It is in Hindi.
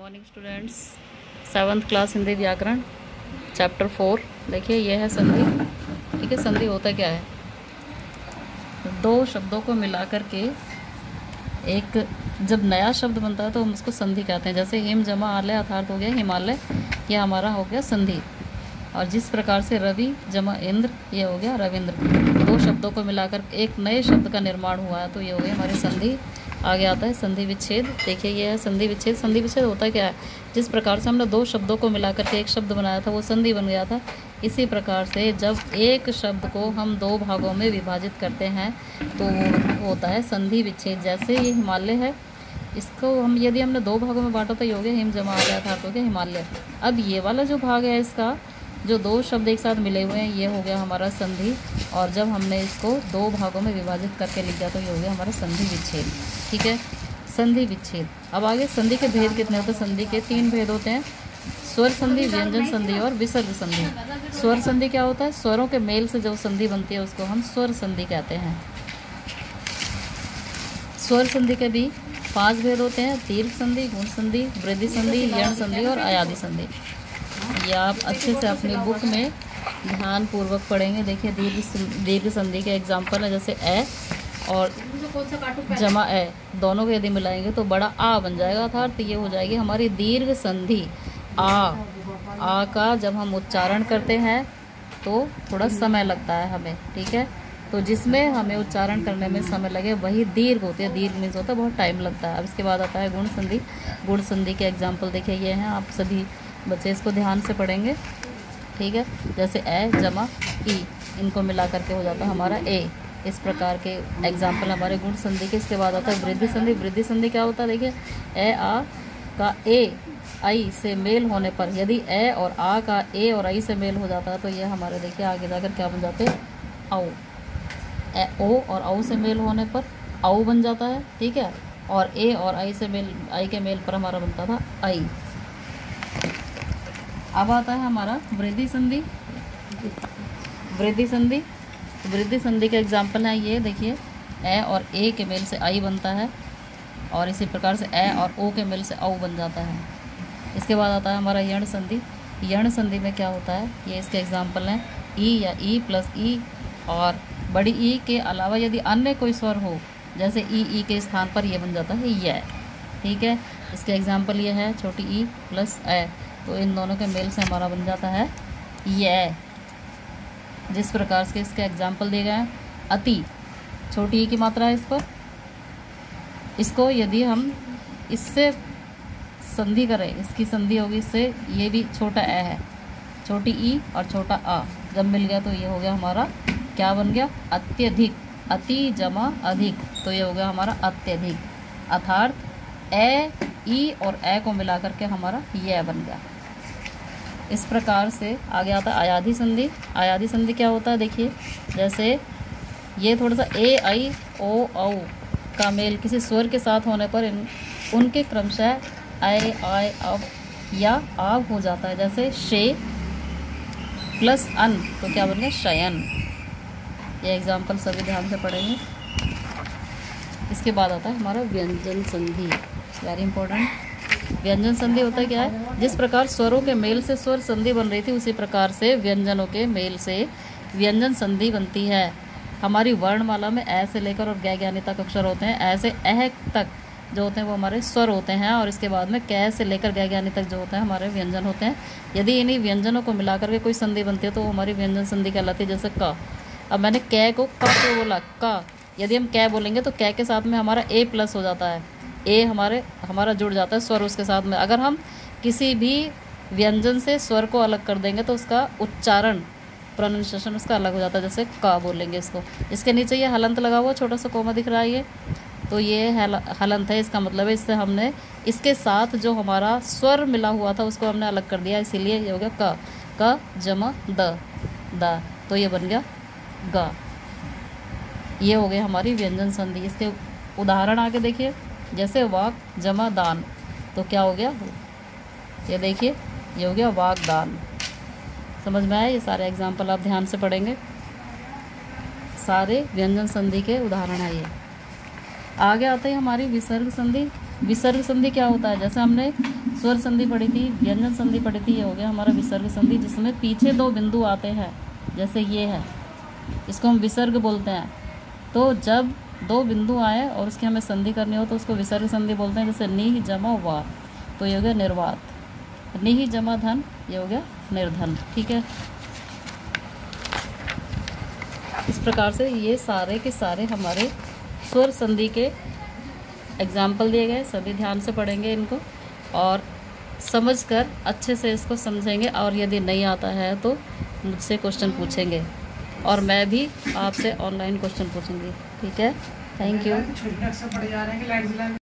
Morning students. 7th class Hindi व्याकरण चैप्टर 4। देखिए ये है संधि। ठीक है, संधि होता क्या है? दो शब्दों को मिला करके एक जब नया शब्द बनता है तो हम उसको संधि कहते हैं। जैसे हिम जमा आलय अर्थात हो गया हिमालय, ये हमारा हो गया संधि। और जिस प्रकार से रवि जमा इंद्र, ये हो गया रविंद्र। दो शब्दों को मिलाकर एक नए शब्द का निर्माण हुआ है तो ये हो गई हमारी संधि। आगे आता है संधि विच्छेद। देखिए ये है संधि विच्छेद। संधि विच्छेद होता क्या है? जिस प्रकार से हमने दो शब्दों को मिलाकर के एक शब्द बनाया था वो संधि बन गया था, इसी प्रकार से जब एक शब्द को हम दो भागों में विभाजित करते हैं तो वो होता है संधि विच्छेद। जैसे ये हिमालय है, इसको हम यदि हमने दो भागों में बांटा तो ये हो गया हिम जमा आलय अर्थात हो गया हिमालय। अब ये वाला जो भाग है इसका, जो दो शब्द एक साथ मिले हुए हैं, ये हो गया हमारा संधि। और जब हमने इसको दो भागों में विभाजित करके लिख दिया तो ये हो गया हमारा संधि विच्छेद। ठीक है, संधि विच्छेद। अब आगे संधि के भेद कितने होते हैं? संधि के 3 भेद होते हैं: स्वर संधि, व्यंजन संधि और विसर्ग संधि। स्वर संधि क्या होता है? स्वरों के मेल से जो संधि बनती है उसको हम स्वर संधि कहते हैं। स्वर संधि के भी 5 भेद होते हैं: दीर्घ संधि, गुण संधि, वृद्धि संधि, यण संधि और अयादि संधि। ये आप अच्छे से अपनी बुक में ध्यान पूर्वक पढ़ेंगे। देखिए दीर्घ संधि के एग्जाम्पल है, जैसे ए और जमा ए दोनों को यदि मिलाएंगे तो बड़ा आ बन जाएगा, अर्थात ये हो जाएगी हमारी दीर्घ संधि। आ का जब हम उच्चारण करते हैं तो थोड़ा समय लगता है हमें। ठीक है, तो जिसमें हमें उच्चारण करने में समय लगे वही दीर्घ होती है। दीर्घ मीन्स होता है बहुत टाइम लगता है। अब इसके बाद आता है गुण संधि। गुण संधि के एग्जाम्पल देखिए ये हैं, आप सभी बच्चे इसको ध्यान से पढ़ेंगे। ठीक है, जैसे ए जमा ई, इनको मिला करके हो जाता है हमारा ए। इस प्रकार के एग्जाम्पल हमारे गुण संधि के। इसके बाद आता है वृद्धि संधि। वृद्धि संधि क्या होता है? देखिए ए आ का ए आई से मेल होने पर, यदि ए और आ का ए और आई से मेल हो जाता है तो ये हमारे देखिए आगे जाकर क्या बन जाते हैं? औ। ए ओ और औ से मेल होने पर औ बन जाता है। ठीक है, और ए और आई से मेल, आई के मेल पर हमारा बनता था आई। अब आता है हमारा वृद्धि संधि। वृद्धि संधि, वृद्धि संधि के एग्जाम्पल है ये देखिए, ए और ए के मेल से आई बनता है और इसी प्रकार से ए और ओ के मेल से औ बन जाता है। इसके बाद आता है हमारा यण संधि। यण संधि में क्या होता है? ये इसके एग्जाम्पल हैं ई या ई प्लस ई, और बड़ी ई के अलावा यदि अन्य कोई स्वर हो, जैसे ई के स्थान पर ये बन जाता है य। ठीक है, इसके एग्जाम्पल ये है छोटी ई प्लस ए, तो इन दोनों के मेल से हमारा बन जाता है ये। जिस प्रकार से इसके एग्जाम्पल दिए गए हैं, अति छोटी ई की मात्रा है इस पर, इसको यदि हम इससे संधि करें, इसकी संधि होगी इससे, ये भी छोटा ए है, छोटी ई और छोटा आ जब मिल गया तो ये हो गया हमारा क्या बन गया? अत्यधिक। अति जमा अधिक, तो ये हो गया हमारा अत्यधिक। अर्थात ए ई और ए को मिला करके हमारा यह बन गया। इस प्रकार से आगे आता है अयादि संधि। अयादि संधि क्या होता है? देखिए जैसे ये थोड़ा सा ए आई ओ औ का मेल किसी स्वर के साथ होने पर उनके क्रमशः आय आय अब या आव हो जाता है। जैसे शे प्लस अन तो क्या बन गया? शयन। ये एग्जाम्पल सभी ध्यान से पढ़ेंगे। इसके बाद आता है हमारा व्यंजन संधि। Very important. व्यंजन संधि होता क्या है? जिस प्रकार स्वरों के मेल से स्वर संधि बन रही थी उसी प्रकार से व्यंजनों के मेल से व्यंजन संधि बनती है। हमारी वर्णमाला में ए से लेकर और ग ज्ञानी तक अक्षर होते हैं। ऐसे अह तक जो होते हैं वो हमारे स्वर होते हैं, और इसके बाद में क से लेकर ग ज्ञानी तक जो होते हैं हमारे व्यंजन होते हैं। यदि इन्हीं व्यंजनों को मिलाकर के कोई संधि बनती है तो हमारी व्यंजन संधि कहलाती है। जैसे क, अब मैंने क को क क्यों बोला? क, यदि हम क बोलेंगे तो क के साथ में हमारा ए प्लस हो जाता है, ए हमारा जुड़ जाता है स्वर उसके साथ में। अगर हम किसी भी व्यंजन से स्वर को अलग कर देंगे तो उसका उच्चारण, प्रोनाउंसिएशन उसका अलग हो जाता है। जैसे क बोलेंगे इसको, इसके नीचे ये हलंत लगा हुआ छोटा सा कोमा दिख रहा है ये, तो ये हलंत है। इसका मतलब है इससे हमने इसके साथ जो हमारा स्वर मिला हुआ था उसको हमने अलग कर दिया, इसीलिए ये हो गया क। क जमा द, तो ये बन गया ग। ये हो गई हमारी व्यंजन संधि। इसके उदाहरण आगे देखिए, जैसे वाक जमा दान, तो क्या हो गया? ये देखिए ये हो गया वागदान। समझ में आया? ये सारे एग्जाम्पल आप ध्यान से पढ़ेंगे। सारे व्यंजन संधि के उदाहरण है ये। आगे आते हैं हमारी विसर्ग संधि। विसर्ग संधि क्या होता है? जैसे हमने स्वर संधि पढ़ी थी, व्यंजन संधि पढ़ी थी, ये हो गया हमारा विसर्ग संधि, जिसमें पीछे दो बिंदु आते हैं, जैसे ये है, इसको हम विसर्ग बोलते हैं। तो जब दो बिंदु आए और उसकी हमें संधि करनी हो तो उसको विसर्ग संधि बोलते हैं। जैसे नि जमा वा, तो ये हो गया निर्वात, नि जमा धन, ये हो गया निर्धन। ठीक है, इस प्रकार से ये सारे के सारे हमारे स्वर संधि के एग्जाम्पल दिए गए, सभी ध्यान से पढ़ेंगे इनको और समझकर अच्छे से इसको समझेंगे। और यदि नहीं आता है तो मुझसे क्वेश्चन पूछेंगे और मैं भी आपसे ऑनलाइन क्वेश्चन पूछूंगी। ठीक है, थैंक यू।